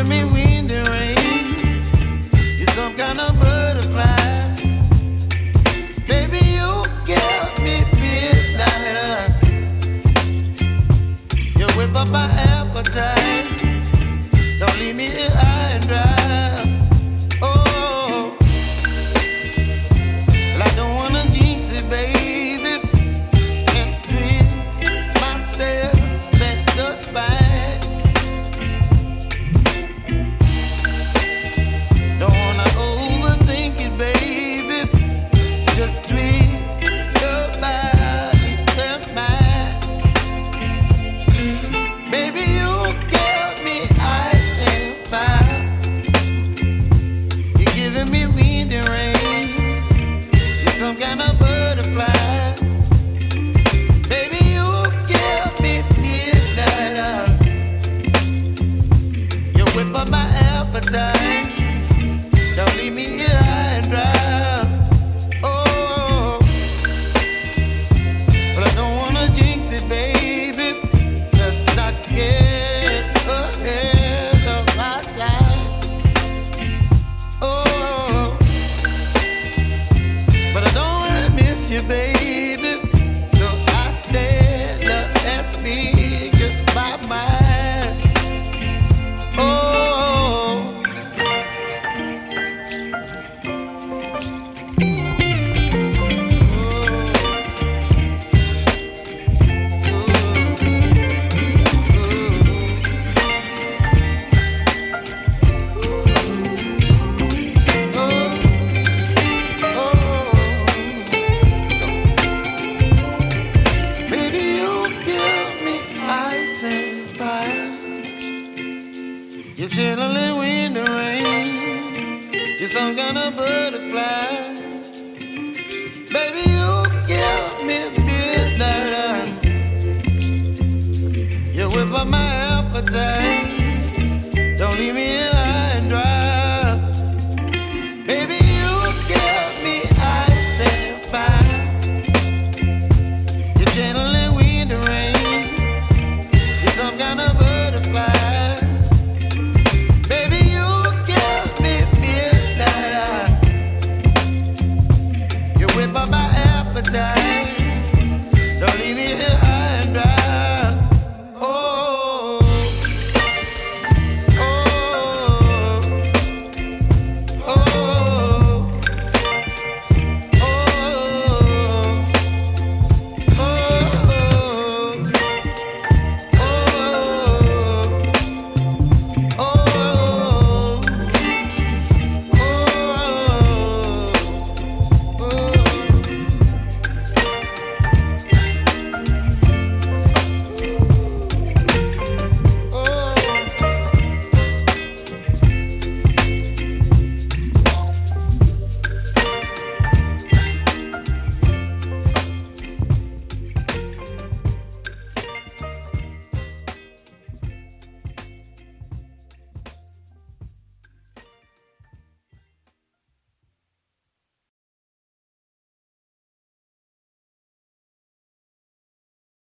giving me wind and rain. You're some kind of butterfly. Baby, you give me midnight. You whip up my appetite. Don't leave me here high and dry. Oh, well, I don't wanna jinx it, baby, and twist myself at the spine. Don't wanna overthink it, baby. It's just twist your body and mine. Baby, you give me ice and fire. You're giving me wind and rain. You're some kind of butterfly. Baby, you give me midnight. You whip up my appetite. Don't leave me here high and dry. Oh, but I don't wanna jinx it, baby. Let's not get ahead of my time. Oh, but I don't wanna miss you, baby. So I stand up and speak my mind. Oh. Baby, you give me ice and fire. You're chilling wind and rain. You're some kind of butterfly. Baby, you give me midnight. You whip up my appetite. Don't leave me